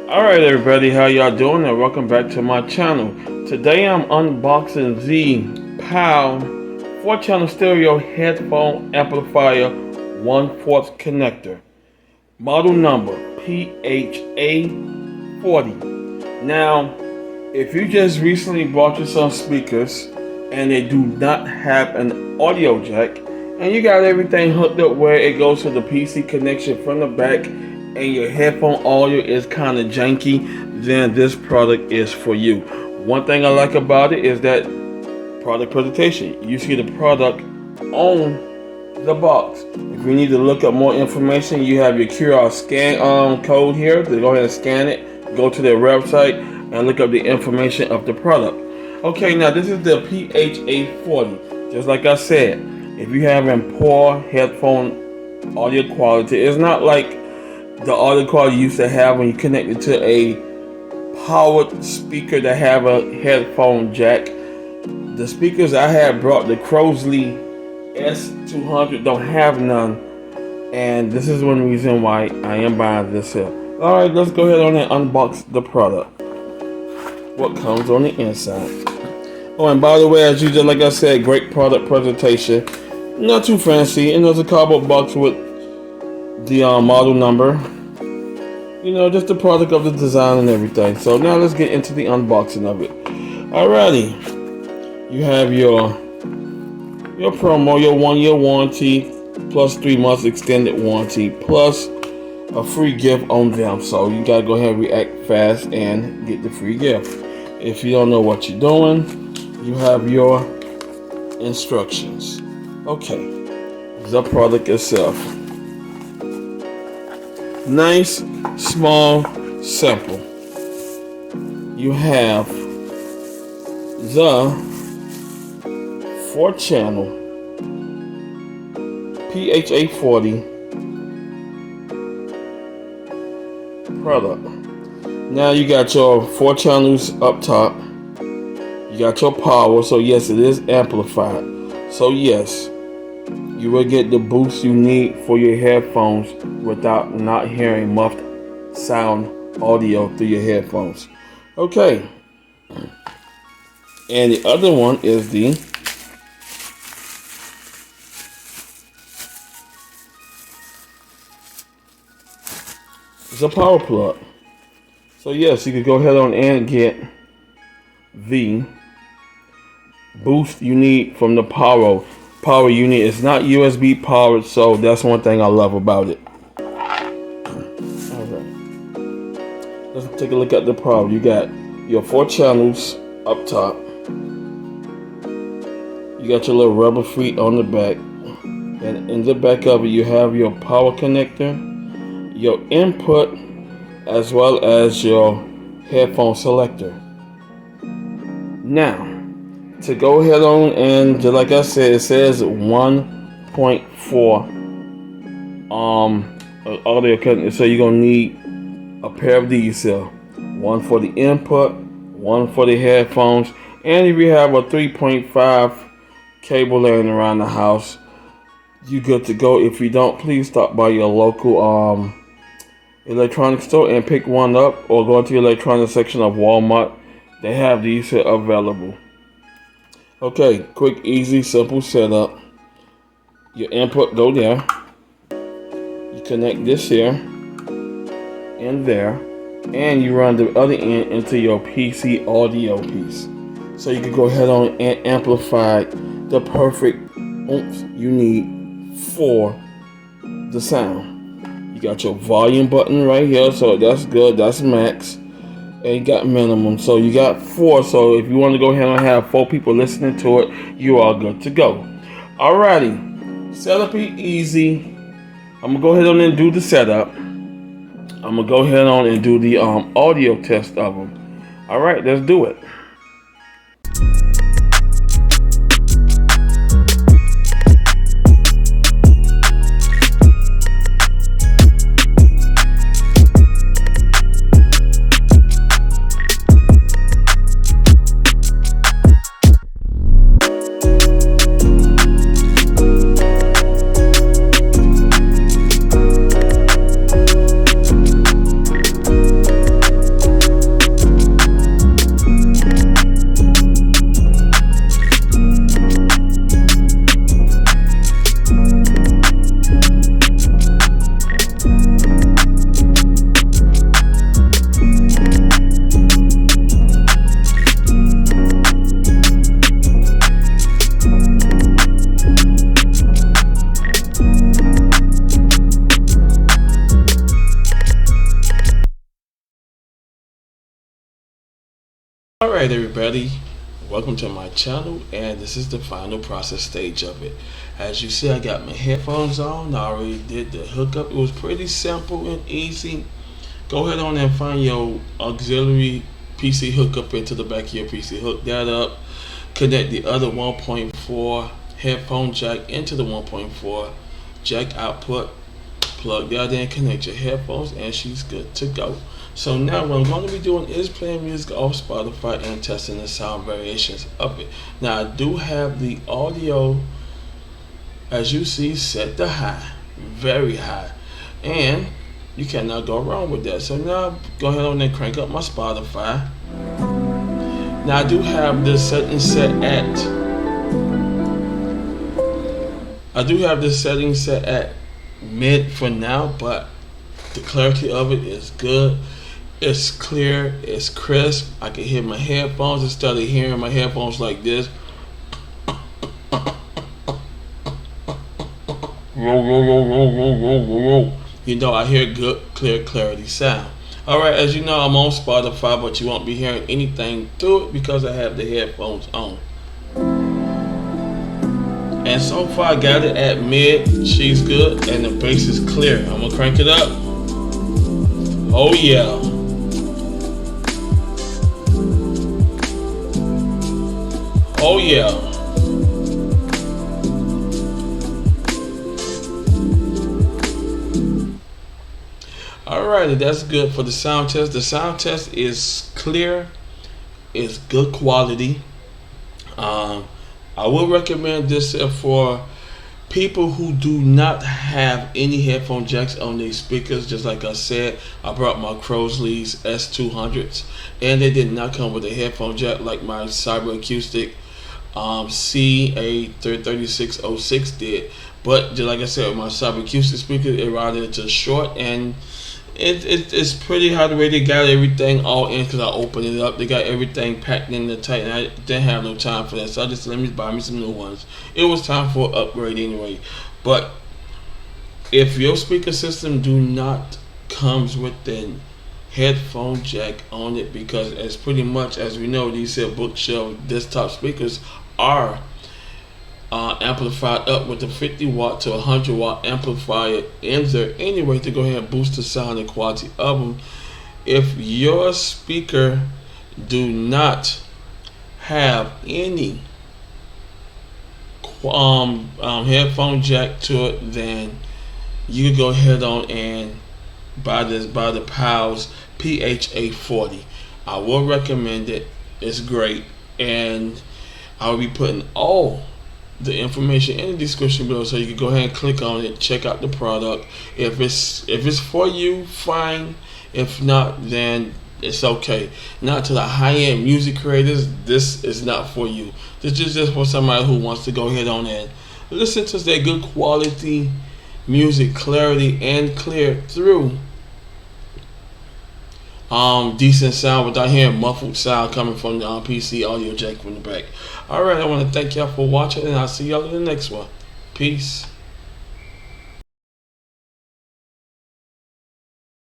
Alright everybody, how y'all doing and welcome back to my channel. Today I'm unboxing the PYLE 4-channel stereo headphone amplifier 1/4 connector. Model number PHA40. Now, if you just recently bought you some speakers and they do not have an audio jack and you got everything hooked up where it goes to the PC connection from the back and your headphone audio is kind of janky, then this product is for you. One thing I like about it is that product presentation. You see the product on the box. If you need to look up more information, you have your QR scan code here to go ahead and scan it, go to their website and look up the information of the product. Okay, now this is the PHA40. Just like I said, if you have poor headphone audio quality, it's not like the audio quality you used to have when you connect it to a powered speaker that have a headphone jack. The speakers I had brought, the Crosley S200, don't have none, and this is one reason why I am buying this here. Alright, let's go ahead on and unbox the product. What comes on the inside. Oh, and by the way, as usual, like I said, great product presentation. Not too fancy, and there's a cardboard box with the model number, you know, just the product of the design and everything. So now let's get into the unboxing of it. Alrighty, you have your promo, your 1-year warranty plus 3 months extended warranty plus a free gift on them. So you gotta go ahead and react fast and get the free gift. If you don't know what you're doing, you have your instructions. Okay, the product itself. Nice, small, simple. You have the 4-channel PHA40 product. Now you got your 4 channels up top. You got your power, so yes, it is amplified. So yes, you will get the boost you need for your headphones without not hearing muffled sound audio through your headphones. Okay. And the other one is the power plug. So yes, you can go ahead on and get the boost you need from the power unit. It's not USB powered, so that's one thing I love about it. Alright, let's take a look at the power. You got your 4 channels up top. You got your little rubber feet on the back, and in the back of it you have your power connector, your input, as well as your headphone selector. Now, to go ahead on and just like I said, it says 1.4 audio connector, so you're gonna need a pair of these here. One for the input, one for the headphones, and if you have a 3.5 cable laying around the house, you good to go. If you don't, please stop by your local electronics store and pick one up, or go into the electronics section of Walmart. They have these here available. Okay, quick, easy, simple setup. Your input go there. You connect this here and there, and you run the other end into your PC audio piece. So you can go ahead on and amplify the perfect oomph you need for the sound. You got your volume button right here, so that's good, that's max. And you got minimum, so you got 4. So if you want to go ahead and have 4 people listening to it, you are good to go. Alrighty, setup is easy. I'm gonna go ahead on and do the setup. I'm gonna go ahead on and do the audio test of them. Alright, let's do it. Alright everybody, welcome to my channel, and this is the final process stage of it. As you see, I got my headphones on. I already did the hookup. It was pretty simple and easy. Go ahead on and find your auxiliary PC hookup into the back of your PC. Hook that up. Connect the other 1.4 headphone jack into the 1.4 jack output. Plug that in, connect your headphones, and she's good to go. So now what I'm going to be doing is playing music off Spotify and testing the sound variations of it. Now I do have the audio, as you see, set to high, very high, and you cannot go wrong with that. So now go ahead on and crank up my Spotify. Now I do have this setting set at mid for now, but the clarity of it is good. It's clear, it's crisp. I can hear my headphones instead of hearing my headphones like this. You know, I hear good, clear clarity sound. Alright, as you know, I'm on Spotify, but you won't be hearing anything through it because I have the headphones on. And so far I got it at mid. She's good, and the bass is clear. I'm gonna crank it up. Oh yeah. Oh yeah. Alrighty, that's good for the sound test. The sound test is clear, it's good quality. I would recommend this for people who do not have any headphone jacks on their speakers. Just like I said, I brought my Crosley's S200s, and they did not come with a headphone jack like my Cyber Acoustic CA3606 did. But just like I said, with my Cyber Acoustic speaker, it routed it to short, and it's pretty high rate. They got everything all in because I opened it up. They got everything packed in the tight, and I didn't have no time for that, so I just let me buy me some new ones. It was time for an upgrade anyway. But if your speaker system do not comes with the headphone jack on it, because as pretty much as we know, these bookshelf desktop speakers are amplified up with the 50 watt to 100 watt amplifier in there anyway to go ahead and boost the sound and quality of them. If your speaker do not have any headphone jack to it, then you can go ahead on and buy the PYLE PHA40. I will recommend it. It's great, and I'll be putting all the information in the description below, so you can go ahead and click on it, check out the product. If it's for you, fine. If not, then it's okay. Not to the high-end music creators, this is not for you. This is just for somebody who wants to go ahead on and listen to that good quality music, clarity and clear through decent sound without hearing muffled sound coming from the PC audio jack from the back. Alright, I want to thank y'all for watching, and I'll see y'all in the next one. Peace.